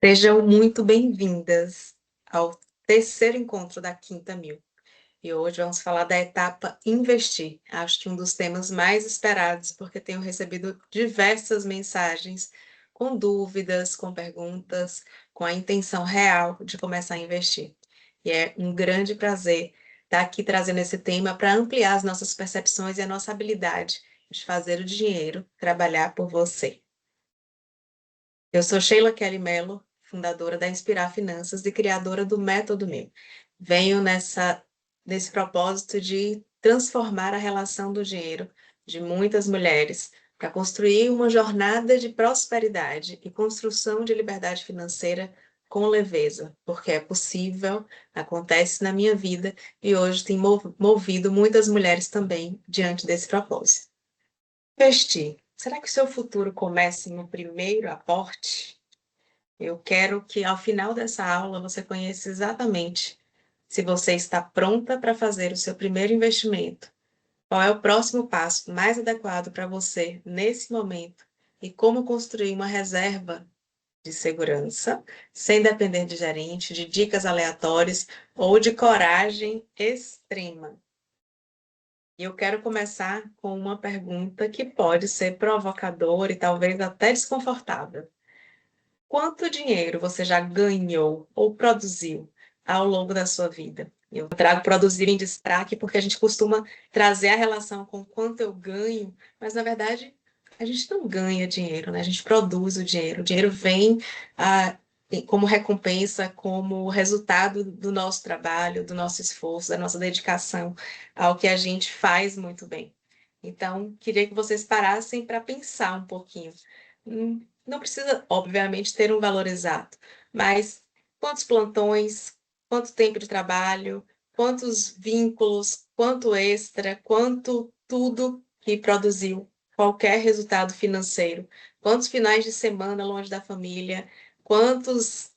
Sejam muito bem-vindas ao terceiro encontro da Quinta Mil. E hoje vamos falar da etapa Investir. Acho que um dos temas mais esperados, porque tenho recebido diversas mensagens com dúvidas, com perguntas, com a intenção real de começar a investir. E é um grande prazer estar aqui trazendo esse tema para ampliar as nossas percepções e a nossa habilidade de fazer o dinheiro trabalhar por você. Eu sou Sheila Kelly Mello, fundadora da Inspirar Finanças e criadora do Método Meu. Venho nesse propósito de transformar a relação do dinheiro de muitas mulheres para construir uma jornada de prosperidade e construção de liberdade financeira com leveza, porque é possível, acontece na minha vida e hoje tem movido muitas mulheres também diante desse propósito. Investir. Será que o seu futuro começa no primeiro aporte? Eu quero que ao final dessa aula você conheça exatamente se você está pronta para fazer o seu primeiro investimento, qual é o próximo passo mais adequado para você nesse momento e como construir uma reserva de segurança sem depender de gerente, de dicas aleatórias ou de coragem extrema. E eu quero começar com uma pergunta que pode ser provocadora e talvez até desconfortável. Quanto dinheiro você já ganhou ou produziu ao longo da sua vida? Eu trago produzir em destaque porque a gente costuma trazer a relação com quanto eu ganho, mas na verdade a gente não ganha dinheiro, né? A gente produz o dinheiro. O dinheiro vem como recompensa, como resultado do nosso trabalho, do nosso esforço, da nossa dedicação ao que a gente faz muito bem. Então, queria que vocês parassem para pensar um pouquinho. Não precisa, obviamente, ter um valor exato, mas quantos plantões, quanto tempo de trabalho, quantos vínculos, quanto extra, quanto tudo que produziu qualquer resultado financeiro, quantos finais de semana longe da família, quantos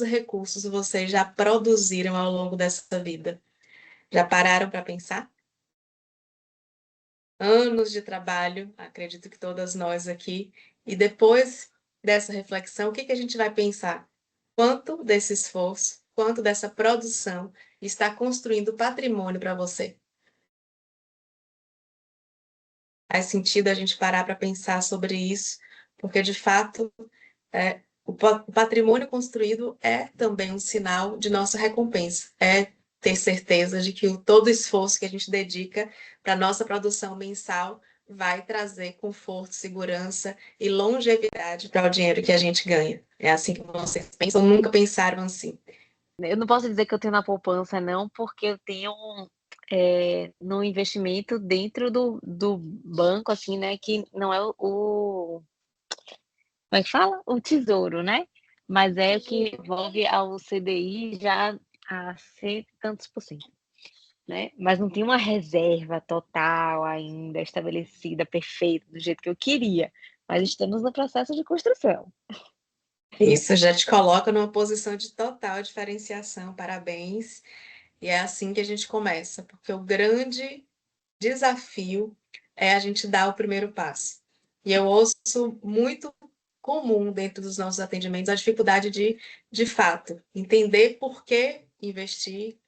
recursos vocês já produziram ao longo dessa vida? Já pararam para pensar? Anos de trabalho, acredito que todas nós aqui, e depois dessa reflexão, o que que a gente vai pensar? Quanto desse esforço, quanto dessa produção está construindo patrimônio para você? Faz sentido a gente parar para pensar sobre isso, porque de fato o patrimônio construído é também um sinal de nossa recompensa. É ter certeza de que todo o esforço que a gente dedica para a nossa produção mensal vai trazer conforto, segurança e longevidade para o dinheiro que a gente ganha. É assim que vocês pensam, nunca pensaram assim. Eu não posso dizer que eu tenho na poupança, não, porque eu tenho no investimento dentro do banco, assim, né? Que não é como é que fala? O tesouro, né? Mas é o que envolve ao CDI já a cento e tantos por cento, né? Mas não tem uma reserva total ainda estabelecida, perfeita, do jeito que eu queria. Mas estamos no processo de construção. Isso já te coloca numa posição de total diferenciação. Parabéns. E é assim que a gente começa, porque o grande desafio é a gente dar o primeiro passo. E eu ouço muito comum dentro dos nossos atendimentos a dificuldade de fato, entender por que investir,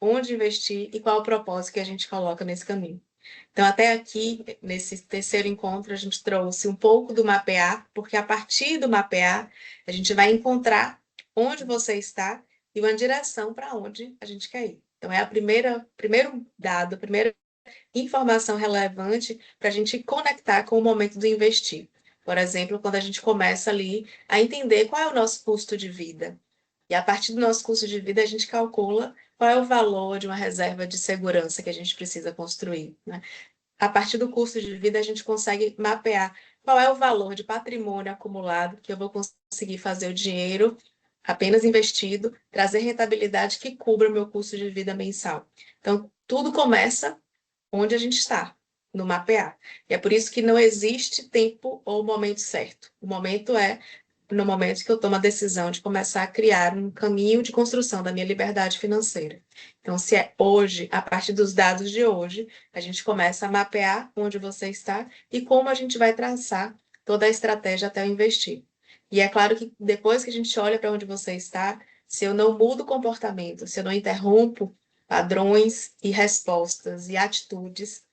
onde investir e qual o propósito que a gente coloca nesse caminho. Então, até aqui, nesse terceiro encontro, a gente trouxe um pouco do mapear, porque a partir do mapear, a gente vai encontrar onde você está e uma direção para onde a gente quer ir. Então, é primeiro dado, a primeira informação relevante para a gente conectar com o momento do investir. Por exemplo, quando a gente começa ali a entender qual é o nosso custo de vida. E a partir do nosso custo de vida, a gente calcula qual é o valor de uma reserva de segurança que a gente precisa construir, né? A partir do custo de vida, a gente consegue mapear qual é o valor de patrimônio acumulado que eu vou conseguir fazer o dinheiro apenas investido, trazer rentabilidade que cubra o meu custo de vida mensal. Então, tudo começa onde a gente está, no mapear. E é por isso que não existe tempo ou momento certo. O momento é no momento que eu tomo a decisão de começar a criar um caminho de construção da minha liberdade financeira. Então, se é hoje, a partir dos dados de hoje, a gente começa a mapear onde você está e como a gente vai traçar toda a estratégia até o investir. E é claro que depois que a gente olha para onde você está, se eu não mudo o comportamento, se eu não interrompo padrões e respostas e atitudes,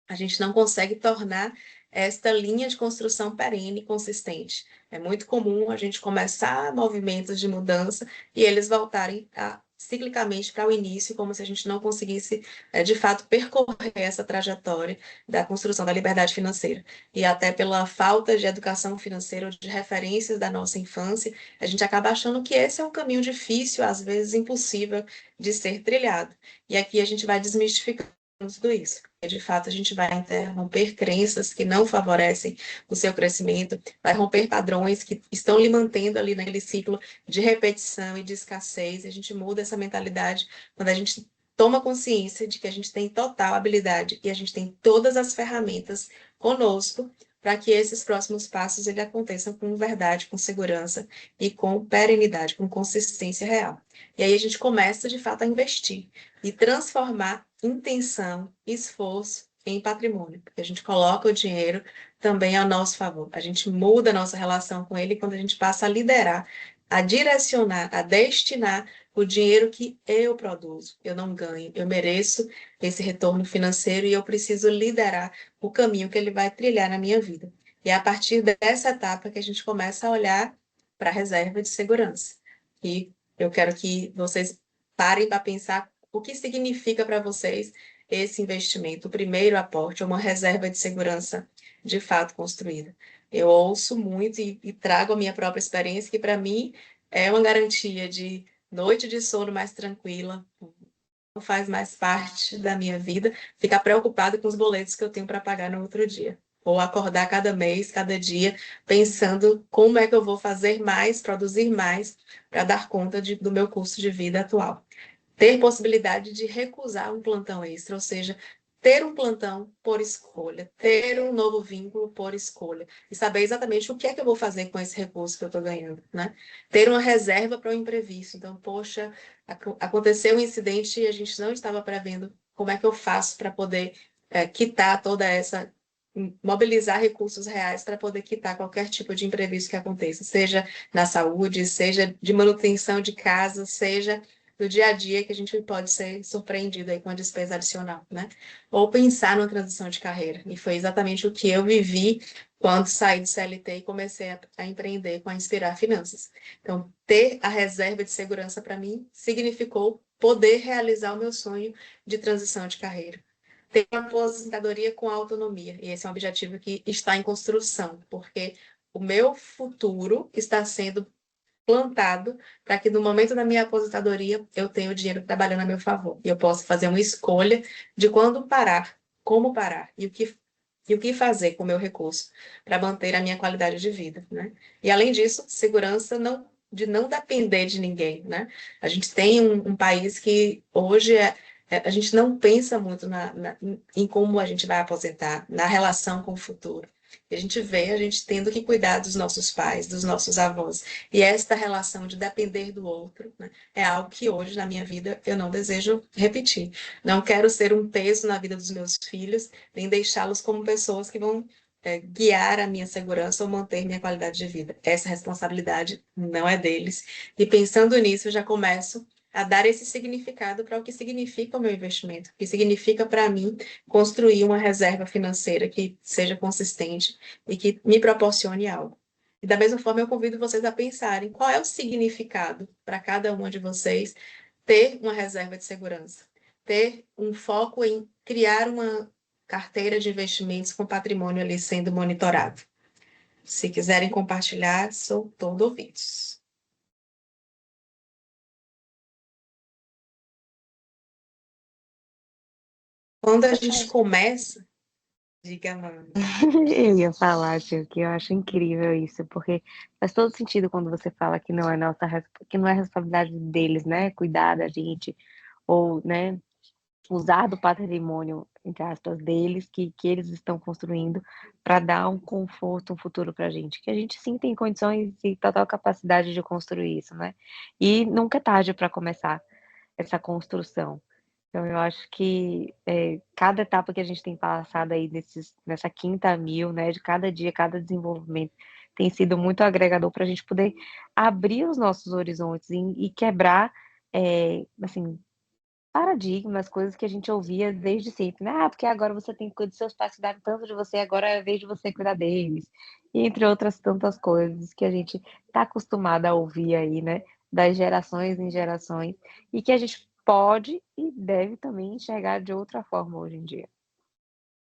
a gente não consegue tornar esta linha de construção perene e consistente. É muito comum a gente começar movimentos de mudança e eles voltarem ciclicamente para o início, como se a gente não conseguisse, de fato, percorrer essa trajetória da construção da liberdade financeira. E até pela falta de educação financeira ou de referências da nossa infância, a gente acaba achando que esse é um caminho difícil, às vezes impossível de ser trilhado. E aqui a gente vai desmistificar tudo isso. De fato, a gente vai interromper crenças que não favorecem o seu crescimento, vai romper padrões que estão lhe mantendo ali naquele ciclo de repetição e de escassez. E a gente muda essa mentalidade quando a gente toma consciência de que a gente tem total habilidade e a gente tem todas as ferramentas conosco para que esses próximos passos ele aconteçam com verdade, com segurança e com perenidade, com consistência real. E aí a gente começa, de fato, a investir e transformar intenção, esforço em patrimônio, porque a gente coloca o dinheiro também ao nosso favor. A gente muda a nossa relação com ele quando a gente passa a liderar, a direcionar, a destinar o dinheiro que eu produzo. Eu não ganho, eu mereço esse retorno financeiro e eu preciso liderar o caminho que ele vai trilhar na minha vida. E é a partir dessa etapa que a gente começa a olhar para a reserva de segurança. E eu quero que vocês parem para pensar o que significa para vocês esse investimento, o primeiro aporte, uma reserva de segurança de fato construída. Eu ouço muito e trago a minha própria experiência, que para mim é uma garantia de noite de sono mais tranquila, não faz mais parte da minha vida ficar preocupada com os boletos que eu tenho para pagar no outro dia. Ou acordar cada mês, cada dia, pensando como é que eu vou fazer mais, produzir mais, para dar conta do meu custo de vida atual. Ter possibilidade de recusar um plantão extra, ou seja, ter um plantão por escolha, ter um novo vínculo por escolha, e saber exatamente o que é que eu vou fazer com esse recurso que eu estou ganhando, né? Ter uma reserva para o imprevisto. Então, poxa, aconteceu um incidente e a gente não estava prevendo. Como é que eu faço para poder quitar toda essa mobilizar recursos reais para poder quitar qualquer tipo de imprevisto que aconteça, seja na saúde, seja de manutenção de casa, seja do dia a dia que a gente pode ser surpreendido aí com a despesa adicional, né? Ou pensar numa transição de carreira. E foi exatamente o que eu vivi quando saí do CLT e comecei a empreender com a Inspirar Finanças. Então, ter a reserva de segurança para mim significou poder realizar o meu sonho de transição de carreira. Ter uma aposentadoria com autonomia. E esse é um objetivo que está em construção, porque o meu futuro está sendo plantado para que no momento da minha aposentadoria eu tenha o dinheiro trabalhando a meu favor. E eu posso fazer uma escolha de quando parar, como parar e o que fazer com o meu recurso para manter a minha qualidade de vida, né? E além disso, segurança de não depender de ninguém, né? A gente tem um país que hoje a gente não pensa muito em como a gente vai aposentar, na relação com o futuro. E a gente vê a gente tendo que cuidar dos nossos pais, dos nossos avós. E esta relação de depender do outro, né, é algo que hoje, na minha vida, eu não desejo repetir. Não quero ser um peso na vida dos meus filhos, nem deixá-los como pessoas que vão guiar a minha segurança ou manter minha qualidade de vida. Essa responsabilidade não é deles. E pensando nisso, eu já começo a dar esse significado para o que significa o meu investimento, o que significa para mim construir uma reserva financeira que seja consistente e que me proporcione algo. E da mesma forma, eu convido vocês a pensarem qual é o significado para cada uma de vocês ter uma reserva de segurança, ter um foco em criar uma carteira de investimentos com patrimônio ali sendo monitorado. Se quiserem compartilhar, sou todo ouvidos. Quando a gente começa, diga, mano. Eu ia falar, tio, que eu acho incrível isso, porque faz todo sentido quando você fala que não é que não é responsabilidade deles, né, cuidar da gente, ou, né, usar do patrimônio, entre aspas, deles, que eles estão construindo, para dar um conforto, um futuro para a gente, que a gente sim tem condições e total capacidade de construir isso, né. E nunca é tarde para começar essa construção. Então eu acho que, cada etapa que a gente tem passado aí nessa quinta mil, né, de cada dia, cada desenvolvimento tem sido muito agregador para a gente poder abrir os nossos horizontes e quebrar, assim, paradigmas, coisas que a gente ouvia desde sempre, né: "Ah, porque agora você tem que cuidar dos seus pais cuidaram tanto de você, agora é a vez de você cuidar deles", e entre outras tantas coisas que a gente está acostumado a ouvir aí, né, das gerações em gerações, e que a gente pode e deve também enxergar de outra forma hoje em dia.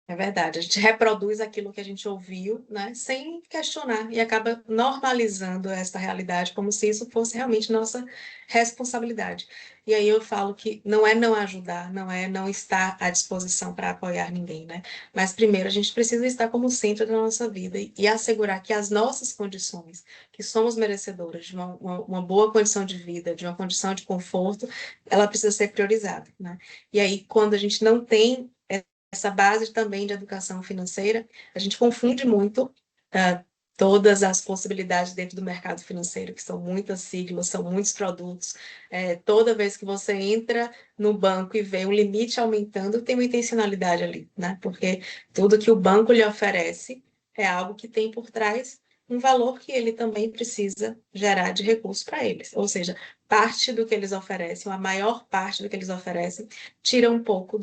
É verdade, a gente reproduz aquilo que a gente ouviu, né, sem questionar e acaba normalizando essa realidade como se isso fosse realmente nossa responsabilidade. E aí eu falo que não é não ajudar, não é não estar à disposição para apoiar ninguém, né, mas primeiro a gente precisa estar como centro da nossa vida e assegurar que as nossas condições, que somos merecedoras de uma boa condição de vida, de uma condição de conforto, ela precisa ser priorizada, né. E aí quando a gente não tem essa base também de educação financeira, a gente confunde muito todas as possibilidades dentro do mercado financeiro, que são muitas siglas, são muitos produtos. Toda vez que você entra no banco e vê um limite aumentando, tem uma intencionalidade ali, né? Porque tudo que o banco lhe oferece é algo que tem por trás um valor que ele também precisa gerar de recursos para eles. Ou seja, parte do que eles oferecem, a maior parte do que eles oferecem, tira um pouco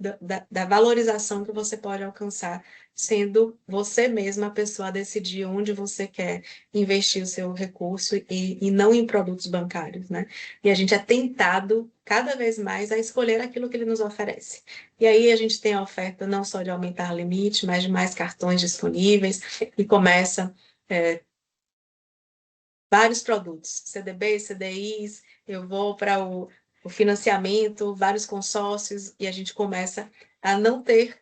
da valorização que você pode alcançar, sendo você mesma a pessoa a decidir onde você quer investir o seu recurso e não em produtos bancários, né? E a gente é tentado cada vez mais a escolher aquilo que ele nos oferece. E aí a gente tem a oferta não só de aumentar o limite, mas de mais cartões disponíveis, e começa vários produtos, CDBs, CDIs, eu vou para o financiamento, vários consórcios, e a gente começa a não ter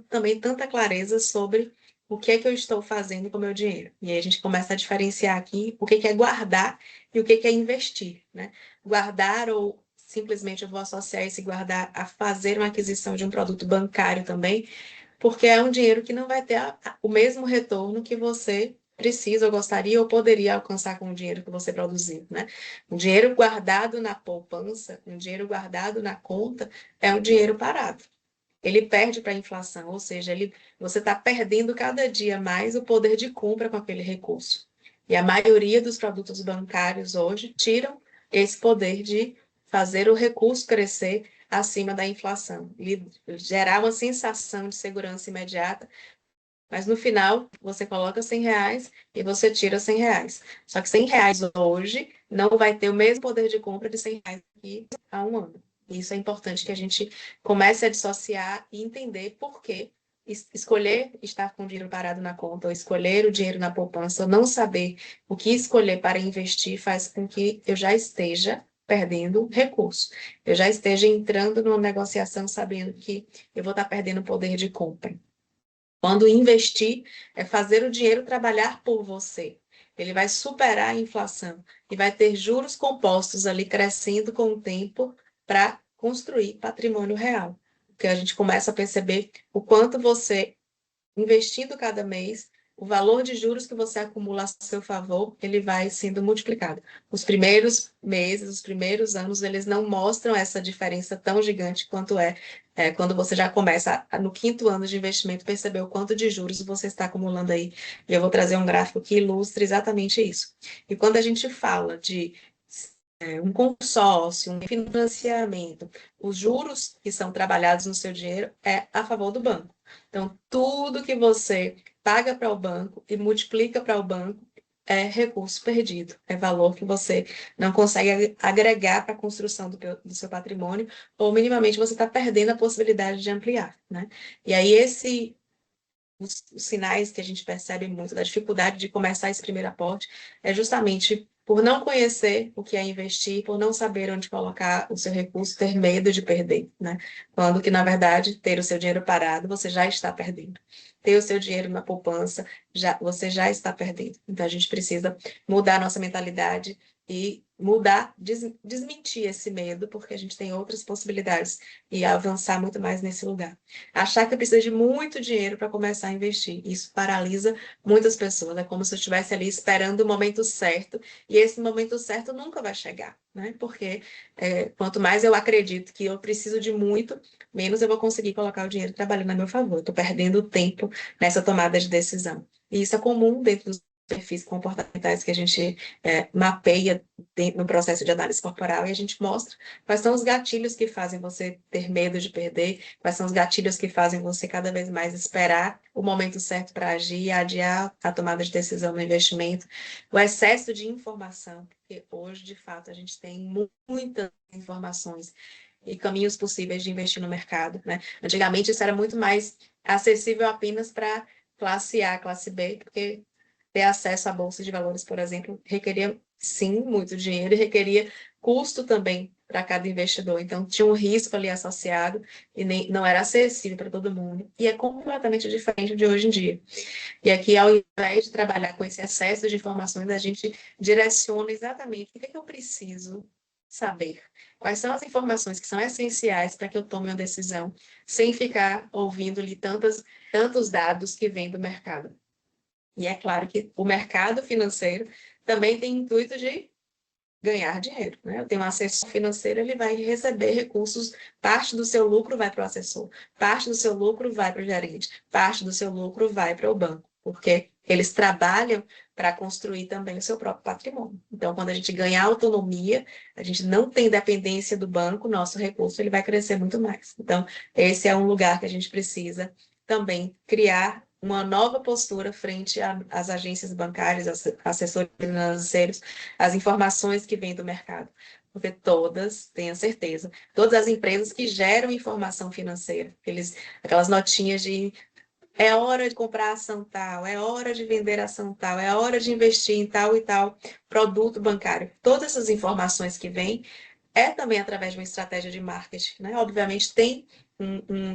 também tanta clareza sobre o que é que eu estou fazendo com o meu dinheiro. E aí a gente começa a diferenciar aqui o que que é guardar e o que que é investir, né? Guardar ou simplesmente eu vou associar esse guardar a fazer uma aquisição de um produto bancário também, porque é um dinheiro que não vai ter o mesmo retorno que você precisa, ou gostaria, ou poderia alcançar com o dinheiro que você produziu, né? Um dinheiro guardado na poupança, um dinheiro guardado na conta, é um dinheiro parado. Ele perde para a inflação, ou seja, você está perdendo cada dia mais o poder de compra com aquele recurso. E a maioria dos produtos bancários hoje tiram esse poder de fazer o recurso crescer acima da inflação, e gerar uma sensação de segurança imediata, mas no final você coloca R$ 100 e você tira R$ 100. Só que R$ 100 hoje não vai ter o mesmo poder de compra de R$ 100 aqui há um ano. Isso é importante que a gente comece a dissociar e entender por que escolher estar com o dinheiro parado na conta, ou escolher o dinheiro na poupança, ou não saber o que escolher para investir, faz com que eu já esteja perdendo recurso. Eu já esteja entrando numa negociação sabendo que eu vou estar perdendo poder de compra. Quando investir é fazer o dinheiro trabalhar por você. Ele vai superar a inflação e vai ter juros compostos ali crescendo com o tempo para construir patrimônio real. Porque a gente começa a perceber o quanto você investindo cada mês, o valor de juros que você acumula a seu favor, ele vai sendo multiplicado. Os primeiros meses, os primeiros anos, eles não mostram essa diferença tão gigante quanto quando você já começa no quinto ano de investimento, perceber o quanto de juros você está acumulando aí. E eu vou trazer um gráfico que ilustre exatamente isso. E quando a gente fala de um consórcio, um financiamento, os juros que são trabalhados no seu dinheiro é a favor do banco. Então, tudo que você paga para o banco e multiplica para o banco é recurso perdido, é valor que você não consegue agregar para a construção do seu patrimônio, ou minimamente você está perdendo a possibilidade de ampliar, né? E aí, os sinais que a gente percebe muito da dificuldade de começar esse primeiro aporte é justamente por não conhecer o que é investir, por não saber onde colocar o seu recurso, ter medo de perder, né? Quando que, na verdade, ter o seu dinheiro parado, você já está perdendo. Ter o seu dinheiro na poupança, você já está perdendo. Então, a gente precisa mudar a nossa mentalidade e mudar, desmentir esse medo, porque a gente tem outras possibilidades e avançar muito mais nesse lugar. Achar que precisa de muito dinheiro para começar a investir. Isso paralisa muitas pessoas. É como se eu estivesse ali esperando o momento certo, e esse momento certo nunca vai chegar, né? Porque quanto mais eu acredito que eu preciso de muito, menos eu vou conseguir colocar o dinheiro trabalhando a meu favor. Estou perdendo tempo nessa tomada de decisão. E isso é comum dentro dos perfis comportamentais que a gente mapeia no processo de análise corporal, e a gente mostra quais são os gatilhos que fazem você ter medo de perder, quais são os gatilhos que fazem você cada vez mais esperar o momento certo para agir e adiar a tomada de decisão no investimento, o excesso de informação, porque hoje, de fato, a gente tem muitas informações e caminhos possíveis de investir no mercado, né? Antigamente isso era muito mais acessível apenas para classe A, classe B, porque ter acesso à bolsa de valores, por exemplo, requeria, sim, muito dinheiro e requeria custo também para cada investidor. Então, tinha um risco ali associado e nem, não era acessível para todo mundo. E é completamente diferente de hoje em dia. E aqui, ao invés de trabalhar com esse excesso de informações, a gente direciona exatamente o que é que eu preciso saber. Quais são as informações que são essenciais para que eu tome uma decisão, sem ficar ouvindo ali tantos dados que vêm do mercado. E é claro que o mercado financeiro também tem intuito de ganhar dinheiro, né? Eu tenho um assessor financeiro, ele vai receber recursos, parte do seu lucro vai para o assessor, parte do seu lucro vai para o gerente, parte do seu lucro vai para o banco, porque eles trabalham para construir também o seu próprio patrimônio. Então, quando a gente ganhar autonomia, a gente não tem dependência do banco, nosso recurso ele vai crescer muito mais. Então, esse é um lugar que a gente precisa também criar uma nova postura frente às agências bancárias, assessores financeiros, as informações que vêm do mercado. Porque todas, tenha certeza, todas as empresas que geram informação financeira, aquelas notinhas de é hora de comprar ação tal, é hora de vender ação tal, é hora de investir em tal e tal produto bancário. Todas essas informações que vêm é também através de uma estratégia de marketing, né? Obviamente tem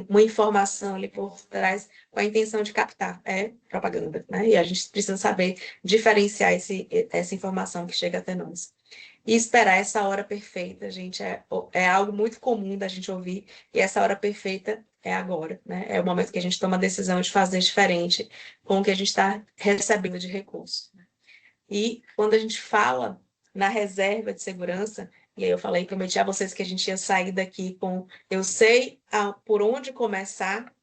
uma informação ali por trás com a intenção de captar, é propaganda, né? E a gente precisa saber diferenciar essa informação que chega até nós. E esperar essa hora perfeita, gente, é algo muito comum da gente ouvir, e essa hora perfeita é agora, né? É o momento que a gente toma a decisão de fazer diferente com o que a gente está recebendo de recurso. E quando a gente fala na reserva de segurança, e aí eu falei, prometi a vocês que a gente ia sair daqui com eu sei por onde começar.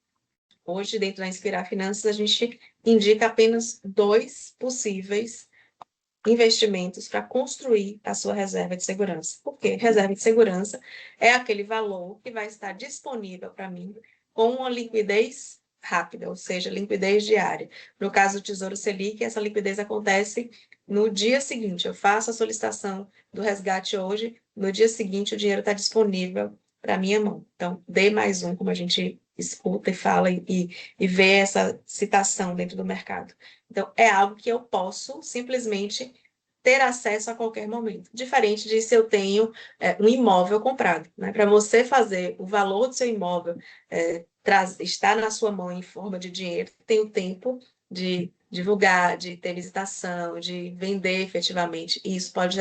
Hoje, dentro da Inspirar Finanças, a gente indica apenas 2 possíveis investimentos para construir a sua reserva de segurança. Porque reserva de segurança é aquele valor que vai estar disponível para mim com uma liquidez rápida, ou seja, liquidez diária. No caso do Tesouro Selic, essa liquidez acontece no dia seguinte. Eu faço a solicitação do resgate hoje, no dia seguinte o dinheiro está disponível para minha mão. Então, D mais um, como a gente escuta e fala e vê essa citação dentro do mercado. Então, é algo que eu posso simplesmente ter acesso a qualquer momento. Diferente de se eu tenho um imóvel comprado. Né? Para você fazer o valor do seu imóvel estar na sua mão em forma de dinheiro, tem o tempo de divulgar, de ter visitação, de vender efetivamente. E isso pode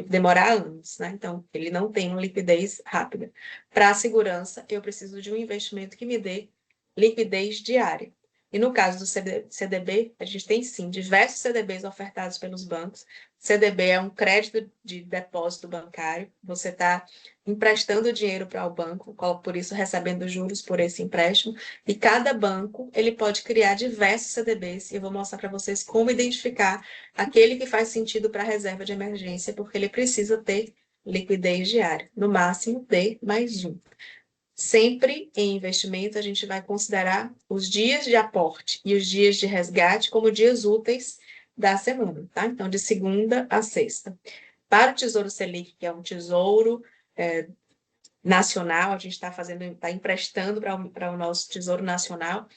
demorar anos. Né? Então, ele não tem uma liquidez rápida. Para a segurança, eu preciso de um investimento que me dê liquidez diária. E no caso do CDB, a gente tem sim diversos CDBs ofertados pelos bancos. CDB é um crédito de depósito bancário. Você está emprestando dinheiro para o banco, por isso recebendo juros por esse empréstimo. E cada banco ele pode criar diversos CDBs. E eu vou mostrar para vocês como identificar aquele que faz sentido para a reserva de emergência, porque ele precisa ter liquidez diária, no máximo D mais um. Sempre em investimento, a gente vai considerar os dias de aporte e os dias de resgate como dias úteis da semana, tá? Então, de segunda a sexta. Para o Tesouro Selic, que é um tesouro nacional, a gente está emprestando para o nosso Tesouro Nacional,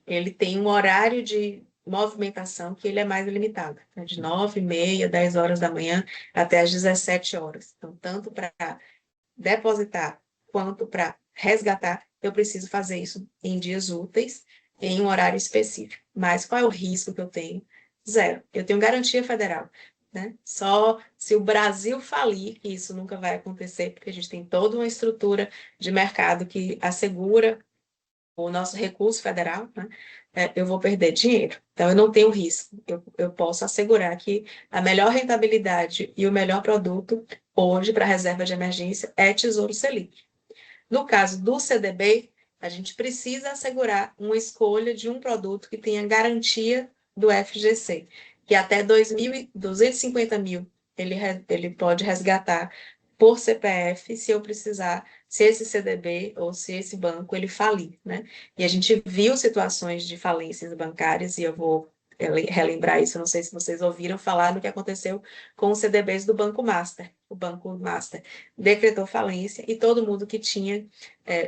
ele tem um horário de movimentação que ele é mais limitado, né? De 9h30, 10 horas da manhã até as 17 horas. Então, tanto para depositar quanto para resgatar, eu preciso fazer isso em dias úteis, em um horário específico. Mas qual é o risco que eu tenho? Zero. Eu tenho garantia federal. Né? Só se o Brasil falir, que isso nunca vai acontecer, porque a gente tem toda uma estrutura de mercado que assegura o nosso recurso federal, né? Eu vou perder dinheiro. Então, eu não tenho risco. Eu posso assegurar que a melhor rentabilidade e o melhor produto hoje para reserva de emergência é Tesouro Selic. No caso do CDB, a gente precisa assegurar uma escolha de um produto que tenha garantia do FGC. que até 250 mil ele pode resgatar por CPF se eu precisar, se esse CDB ou se esse banco ele falir, né? E a gente viu situações de falências bancárias, e eu vou relembrar isso, não sei se vocês ouviram falar no que aconteceu com os CDBs do Banco Master. O Banco Master decretou falência e todo mundo que tinha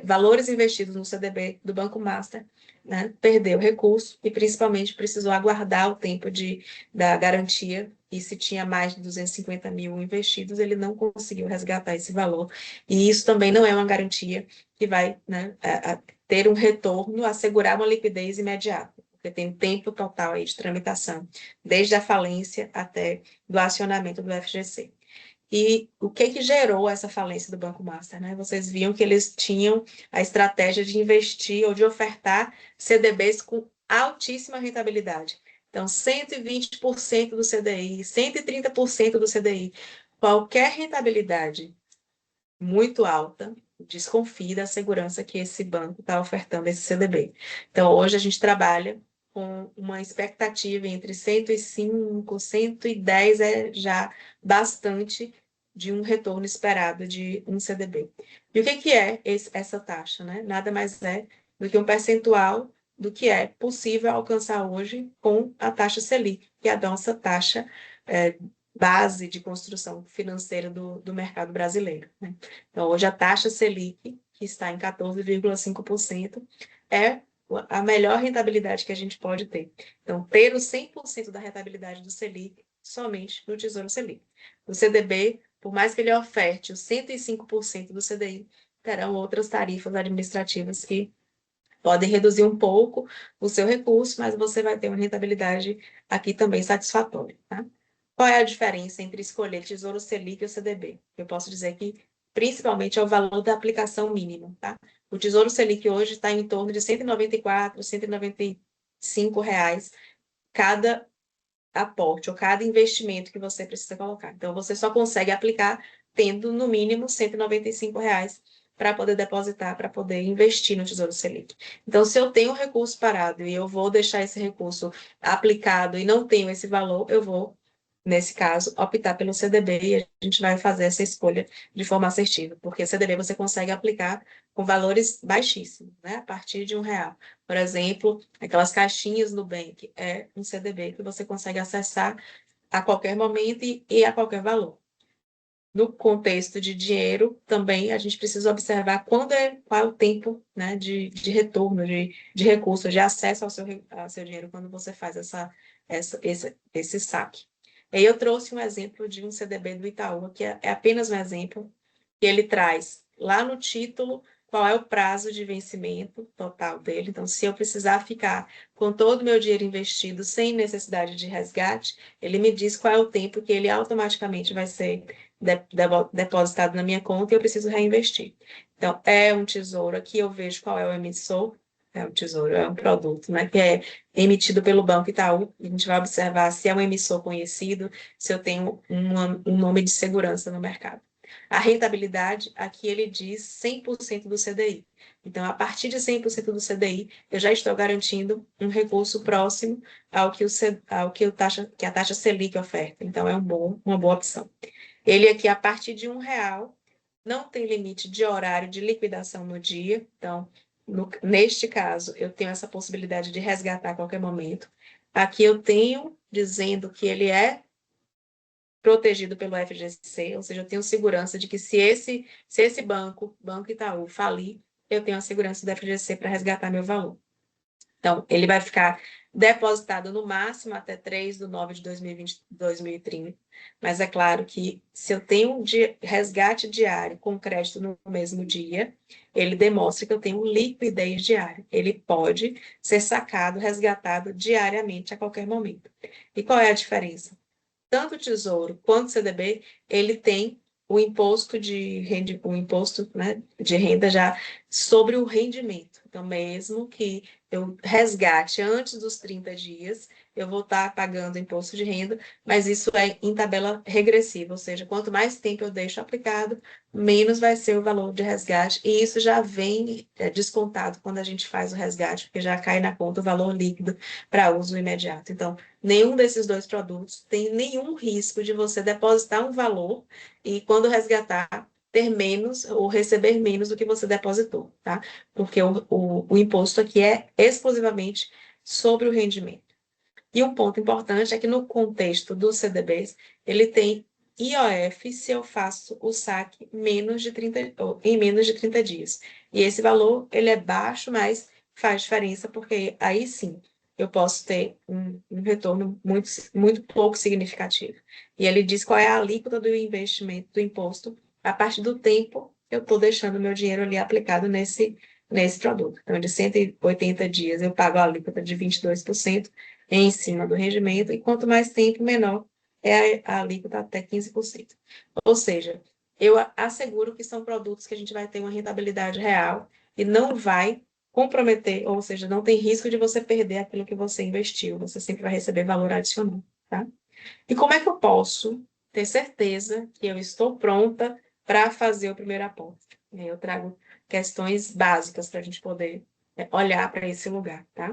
valores investidos no CDB do Banco Master, né, perdeu recurso e principalmente precisou aguardar o tempo da garantia, e se tinha mais de 250 mil investidos, ele não conseguiu resgatar esse valor. E isso também não é uma garantia que vai, né, ter um retorno, assegurar uma liquidez imediata, porque tem tempo total aí de tramitação, desde a falência até do acionamento do FGC. E o que gerou essa falência do Banco Master, né? Vocês viam que eles tinham a estratégia de investir ou de ofertar CDBs com altíssima rentabilidade. Então, 120% do CDI, 130% do CDI, qualquer rentabilidade muito alta, desconfie da segurança que esse banco está ofertando esse CDB. Então, hoje a gente trabalha com uma expectativa entre 105, 110 é já bastante de um retorno esperado de um CDB. E o que é essa taxa, né? Nada mais é do que um percentual do que é possível alcançar hoje com a taxa Selic, que é a nossa taxa base de construção financeira do mercado brasileiro, né? Então, hoje a taxa Selic, que está em 14,5%, é a melhor rentabilidade que a gente pode ter. Então, ter o 100% da rentabilidade do Selic somente no Tesouro Selic. O CDB, por mais que ele oferte os 105% do CDI, terão outras tarifas administrativas que podem reduzir um pouco o seu recurso, mas você vai ter uma rentabilidade aqui também satisfatória, tá? Qual é a diferença entre escolher Tesouro Selic e o CDB? Eu posso dizer que, principalmente, é o valor da aplicação mínima, tá? O Tesouro Selic hoje está em torno de R$ 194, R$ 195 cada aporte ou cada investimento que você precisa colocar. Então, você só consegue aplicar tendo, no mínimo, R$ 195 para poder depositar, para poder investir no Tesouro Selic. Então, se eu tenho um recurso parado e eu vou deixar esse recurso aplicado e não tenho esse valor, eu vou, nesse caso, optar pelo CDB, e a gente vai fazer essa escolha de forma assertiva, porque CDB você consegue aplicar com valores baixíssimos, né? A partir de R$ 1. Por exemplo, aquelas caixinhas no Nubank é um CDB que você consegue acessar a qualquer momento e a qualquer valor. No contexto de dinheiro, também a gente precisa observar qual é o tempo, né, de retorno, de recurso, de acesso ao seu dinheiro quando você faz esse saque. E aí eu trouxe um exemplo de um CDB do Itaú, que é apenas um exemplo, que ele traz lá no título qual é o prazo de vencimento total dele. Então, se eu precisar ficar com todo o meu dinheiro investido sem necessidade de resgate, ele me diz qual é o tempo que ele automaticamente vai ser depositado na minha conta e eu preciso reinvestir. Então, é um tesouro. Aqui eu vejo qual é o emissor. É um tesouro, é um produto, né, que é emitido pelo Banco Itaú. A gente vai observar se é um emissor conhecido, se eu tenho um nome de segurança no mercado. A rentabilidade, aqui ele diz 100% do CDI. Então, a partir de 100% do CDI, eu já estou garantindo um recurso próximo ao que, que a taxa Selic oferta. Então, é uma boa opção. Ele aqui, a partir de R$ 1, não tem limite de horário de liquidação no dia. Então, neste caso, eu tenho essa possibilidade de resgatar a qualquer momento. Aqui eu tenho dizendo que ele é protegido pelo FGC, ou seja, eu tenho segurança de que se esse Banco Itaú falir, eu tenho a segurança do FGC para resgatar meu valor. Então, ele vai ficar depositado no máximo até 3/9/2030, mas é claro que se eu tenho um resgate diário com crédito no mesmo dia, ele demonstra que eu tenho liquidez diária. Ele pode ser sacado, resgatado diariamente a qualquer momento. E qual é a diferença? Tanto o Tesouro quanto o CDB, ele tem o imposto né, de renda já sobre o rendimento. Então, mesmo que eu resgate antes dos 30 dias, eu vou estar pagando imposto de renda, mas isso é em tabela regressiva, ou seja, quanto mais tempo eu deixo aplicado, menos vai ser o valor de resgate, e isso já vem descontado quando a gente faz o resgate, porque já cai na conta o valor líquido para uso imediato. Então, nenhum desses dois produtos tem nenhum risco de você depositar um valor e, quando resgatar, ter menos ou receber menos do que você depositou, tá? Porque o imposto aqui é exclusivamente sobre o rendimento. E um ponto importante é que, no contexto dos CDBs, ele tem IOF se eu faço o saque em menos de 30 dias. E esse valor, ele é baixo, mas faz diferença, porque aí sim eu posso ter um retorno muito, muito pouco significativo. E ele diz qual é a alíquota do investimento do imposto a partir do tempo que eu estou deixando o meu dinheiro ali aplicado nesse produto. Então, de 180 dias, eu pago a alíquota de 22% em cima do rendimento, e quanto mais tempo, menor é a alíquota, até 15%. Ou seja, eu asseguro que são produtos que a gente vai ter uma rentabilidade real e não vai comprometer, ou seja, não tem risco de você perder aquilo que você investiu, você sempre vai receber valor adicional, tá? E como é que eu posso ter certeza que eu estou pronta para fazer o primeiro aporte? Eu trago questões básicas para a gente poder olhar para esse lugar, tá?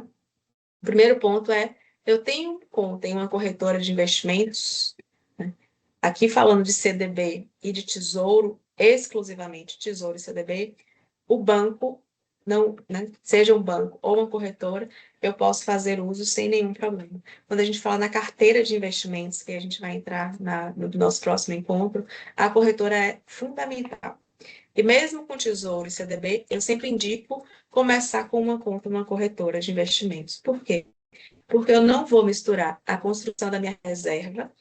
O primeiro ponto é, eu tenho conta em uma corretora de investimentos, né? Aqui falando de CDB e de tesouro, exclusivamente tesouro e CDB, o banco, não, né, seja um banco ou uma corretora, eu posso fazer uso sem nenhum problema. Quando a gente fala na carteira de investimentos, que a gente vai entrar no nosso próximo encontro, a corretora é fundamental. E mesmo com tesouro e CDB, eu sempre indico começar com uma conta, uma corretora de investimentos. Por quê? Porque eu não vou misturar a construção da minha reserva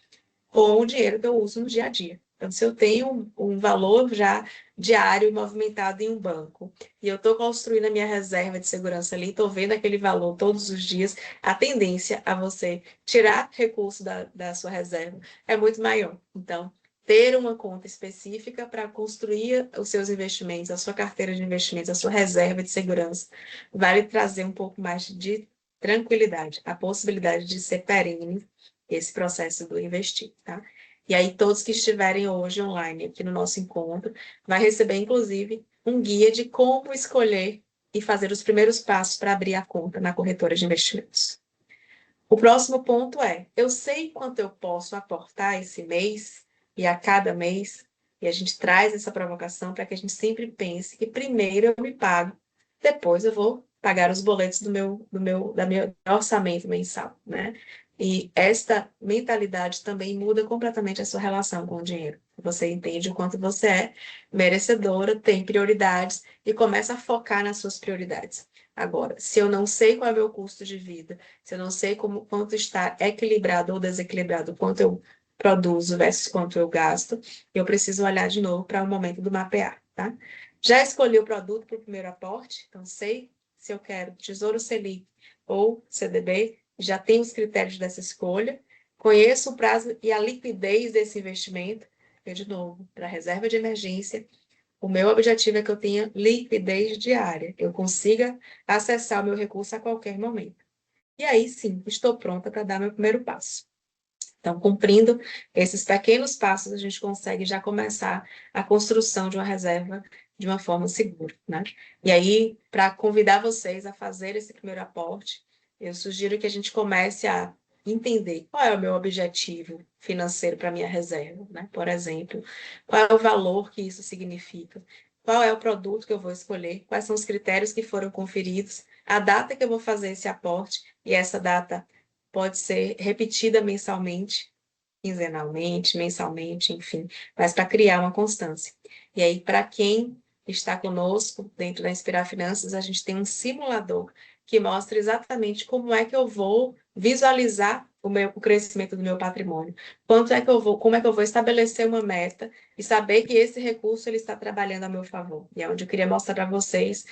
com o dinheiro que eu uso no dia a dia. Então, se eu tenho um valor já diário movimentado em um banco e eu estou construindo a minha reserva de segurança ali, estou vendo aquele valor todos os dias, a tendência a você tirar recurso da sua reserva é muito maior. Então, ter uma conta específica para construir os seus investimentos, a sua carteira de investimentos, a sua reserva de segurança, vai lhe trazer um pouco mais de tranquilidade, a possibilidade de ser perene esse processo do investir, tá? E aí, todos que estiverem hoje online aqui no nosso encontro, vai receber, inclusive, um guia de como escolher e fazer os primeiros passos para abrir a conta na corretora de investimentos. O próximo ponto é, eu sei quanto eu posso aportar esse mês e a cada mês, e a gente traz essa provocação para que a gente sempre pense que primeiro eu me pago, depois eu vou pagar os boletos do meu orçamento mensal, né? E esta mentalidade também muda completamente a sua relação com o dinheiro. Você entende o quanto você é merecedora, tem prioridades e começa a focar nas suas prioridades. Agora, se eu não sei qual é o meu custo de vida, se eu não sei quanto está equilibrado ou desequilibrado, quanto eu produzo versus quanto eu gasto, eu preciso olhar de novo para o momento do mapear, tá? Já escolhi o produto para o primeiro aporte, então sei se eu quero Tesouro Selic ou CDB, já tenho os critérios dessa escolha, conheço o prazo e a liquidez desse investimento, porque, de novo, para reserva de emergência, o meu objetivo é que eu tenha liquidez diária, eu consiga acessar o meu recurso a qualquer momento. E aí sim, estou pronta para dar meu primeiro passo. Então, cumprindo esses pequenos passos, a gente consegue já começar a construção de uma reserva de uma forma segura, né? E aí, para convidar vocês a fazer esse primeiro aporte, eu sugiro que a gente comece a entender qual é o meu objetivo financeiro para minha reserva, né? Por exemplo, qual é o valor que isso significa, qual é o produto que eu vou escolher, quais são os critérios que foram conferidos, a data que eu vou fazer esse aporte, e essa data pode ser repetida mensalmente, quinzenalmente, mensalmente, enfim, mas para criar uma constância. E aí, para quem está conosco dentro da Inspirar Finanças, a gente tem um simulador que mostra exatamente como é que eu vou visualizar o crescimento do meu patrimônio. Como é que eu vou estabelecer uma meta e saber que esse recurso ele está trabalhando a meu favor. E é onde eu queria mostrar para vocês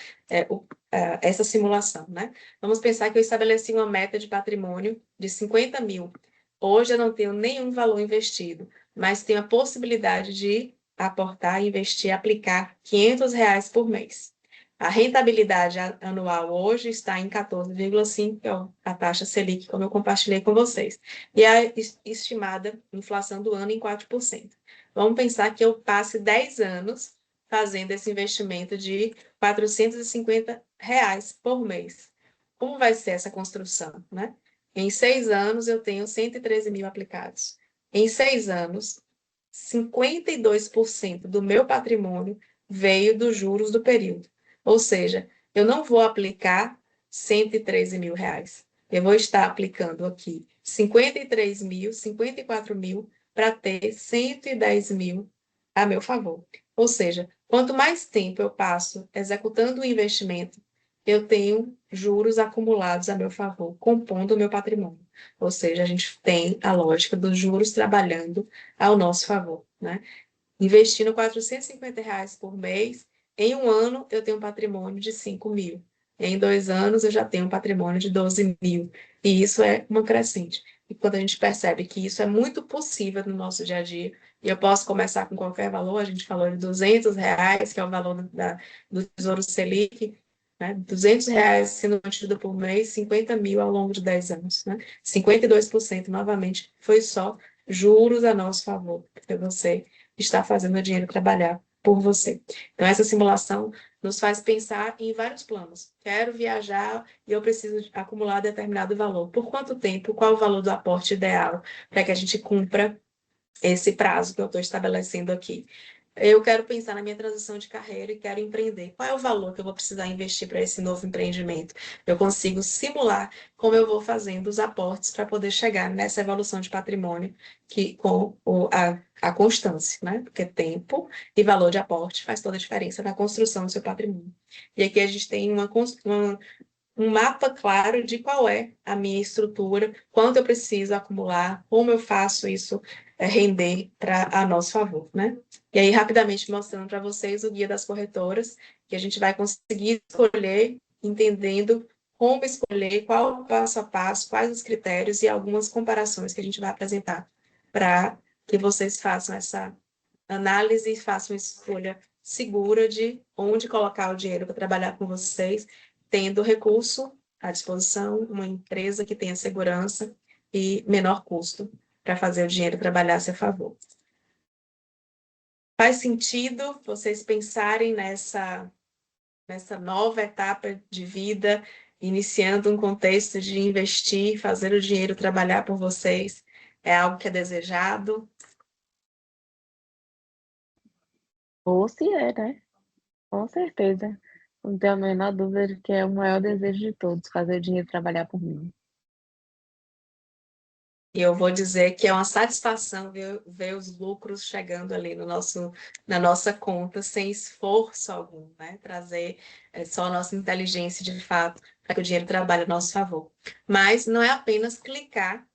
essa simulação, né? Vamos pensar que eu estabeleci uma meta de patrimônio de 50 mil. Hoje eu não tenho nenhum valor investido, mas tenho a possibilidade de aportar, investir, aplicar R$ 500 por mês. A rentabilidade anual hoje está em 14,5%, que é a taxa Selic, como eu compartilhei com vocês. E a estimada inflação do ano em 4%. Vamos pensar que eu passe 10 anos fazendo esse investimento de R$ 450 por mês. Como vai ser essa construção, né? Em 6 anos, eu tenho 113 mil aplicados. Em 6 anos, 52% do meu patrimônio veio dos juros do período. Ou seja, eu não vou aplicar 113 mil reais. Eu vou estar aplicando aqui 53 mil, 54 mil, para ter 110 mil a meu favor. Ou seja, quanto mais tempo eu passo executando o investimento, eu tenho juros acumulados a meu favor, compondo o meu patrimônio. Ou seja, a gente tem a lógica dos juros trabalhando ao nosso favor, né? Investindo R$ 450 por mês, em um ano eu tenho um patrimônio de 5 mil. Em 2 anos eu já tenho um patrimônio de 12 mil. E isso é uma crescente. E quando a gente percebe que isso é muito possível no nosso dia a dia, e eu posso começar com qualquer valor, a gente falou de R$ 200, que é o valor do Tesouro Selic, né? R$ 200 sendo mantido por mês, 50 mil ao longo de 10 anos. Né? 52%, novamente, foi só juros a nosso favor, porque você está fazendo o dinheiro trabalhar por você. Então, essa simulação nos faz pensar em vários planos. Quero viajar e eu preciso acumular determinado valor. Por quanto tempo? Qual o valor do aporte ideal para que a gente cumpra esse prazo que eu estou estabelecendo aqui? Eu quero pensar na minha transição de carreira e quero empreender. Qual é o valor que eu vou precisar investir para esse novo empreendimento? Eu consigo simular como eu vou fazendo os aportes para poder chegar nessa evolução de patrimônio que com a constância, né? Porque tempo e valor de aporte faz toda a diferença na construção do seu patrimônio. E aqui a gente tem um mapa claro de qual é a minha estrutura, quanto eu preciso acumular, como eu faço isso render a nosso favor, né? E aí, rapidamente mostrando para vocês o guia das corretoras, que a gente vai conseguir escolher, entendendo como escolher, qual o passo a passo, quais os critérios e algumas comparações que a gente vai apresentar para que vocês façam essa análise e façam uma escolha segura de onde colocar o dinheiro para trabalhar com vocês, tendo recurso à disposição, uma empresa que tenha segurança e menor custo para fazer o dinheiro trabalhar a seu favor. Faz sentido vocês pensarem nessa nova etapa de vida, iniciando um contexto de investir, fazer o dinheiro trabalhar por vocês? É algo que é desejado? Ou se é, né? Com certeza. Não tenho a menor dúvida de que é o maior desejo de todos, fazer o dinheiro trabalhar por mim. E eu vou dizer que é uma satisfação ver os lucros chegando ali na nossa conta, sem esforço algum, né? Trazer só a nossa inteligência de fato para que o dinheiro trabalhe a nosso favor. Mas não é apenas clicar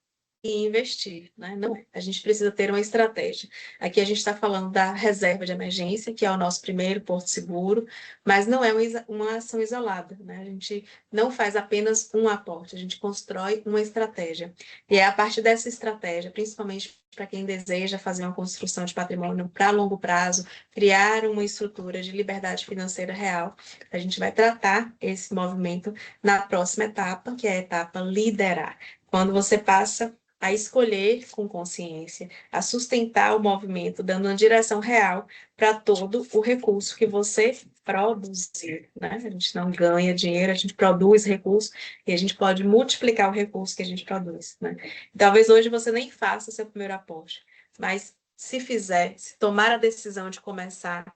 e investir, né? Não, a gente precisa ter uma estratégia. Aqui a gente está falando da reserva de emergência, que é o nosso primeiro porto seguro, mas não é uma ação isolada, né? A gente não faz apenas um aporte, a gente constrói uma estratégia. E é a partir dessa estratégia, principalmente para quem deseja fazer uma construção de patrimônio para longo prazo, criar uma estrutura de liberdade financeira real, a gente vai tratar esse movimento na próxima etapa, que é a etapa liderar. Quando você passa a escolher com consciência, a sustentar o movimento, dando uma direção real para todo o recurso que você produzir, né? A gente não ganha dinheiro, a gente produz recurso e a gente pode multiplicar o recurso que a gente produz, né? Talvez hoje você nem faça o seu primeiro aporte, mas se fizer, se tomar a decisão de começar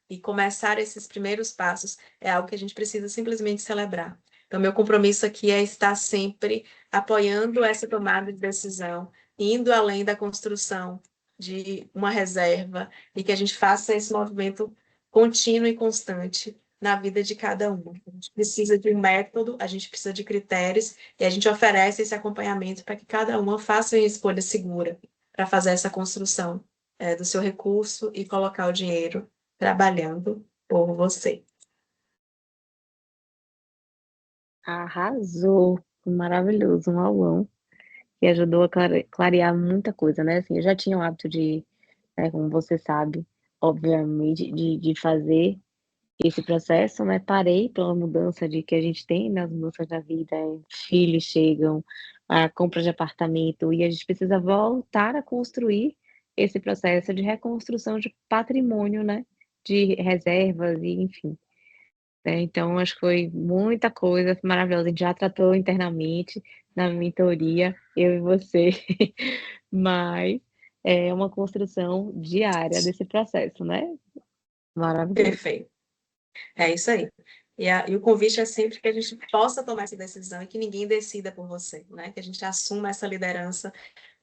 e começar esses primeiros passos, é algo que a gente precisa simplesmente celebrar. Então, meu compromisso aqui é estar sempre apoiando essa tomada de decisão, indo além da construção de uma reserva e que a gente faça esse movimento contínuo e constante na vida de cada um. A gente precisa de um método, a gente precisa de critérios e a gente oferece esse acompanhamento para que cada uma faça uma escolha segura para fazer essa construção do seu recurso e colocar o dinheiro trabalhando por você. Arrasou! Maravilhoso, um aulão. E ajudou a clarear muita coisa, né? Assim, eu já tinha o hábito de, né, como você sabe, obviamente, de fazer esse processo, né? Parei pela mudança de que a gente tem nas mudanças da vida, filhos chegam, a compra de apartamento, e a gente precisa voltar a construir esse processo de reconstrução de patrimônio, né? De reservas e enfim. Né? Então, acho que foi muita coisa maravilhosa. A gente já tratou internamente na mentoria, eu e você, mas é uma construção diária desse processo, né? Maravilhoso. Perfeito. É isso aí. E o convite é sempre que a gente possa tomar essa decisão e que ninguém decida por você, né? Que a gente assuma essa liderança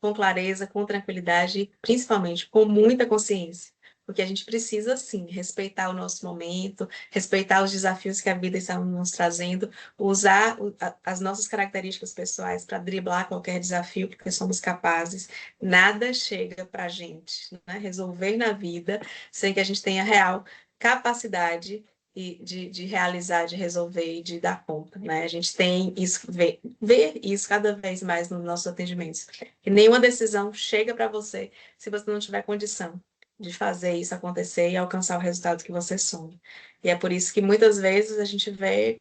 com clareza, com tranquilidade e, principalmente, com muita consciência. Porque a gente precisa, sim, respeitar o nosso momento, respeitar os desafios que a vida está nos trazendo, usar as nossas características pessoais para driblar qualquer desafio, porque somos capazes. Nada chega para a gente, né? Resolver na vida sem que a gente tenha real capacidade de realizar, de resolver e de dar conta, né? A gente tem isso, ver isso cada vez mais nos nossos atendimentos. Que nenhuma decisão chega para você se você não tiver condição de fazer isso acontecer e alcançar o resultado que você sonha. E é por isso que muitas vezes a gente vê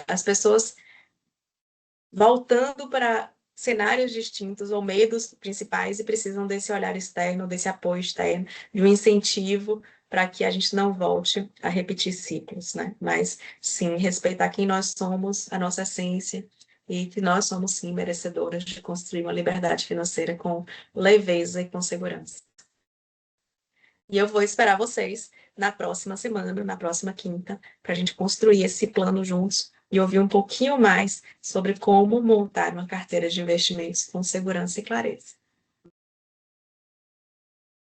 as pessoas voltando para cenários distintos ou medos principais e precisam desse olhar externo, desse apoio externo, de um incentivo para que a gente não volte a repetir ciclos, né? Mas sim, respeitar quem nós somos, a nossa essência, e que nós somos sim merecedoras de construir uma liberdade financeira com leveza e com segurança. E eu vou esperar vocês na próxima semana, na próxima quinta, para a gente construir esse plano juntos e ouvir um pouquinho mais sobre como montar uma carteira de investimentos com segurança e clareza.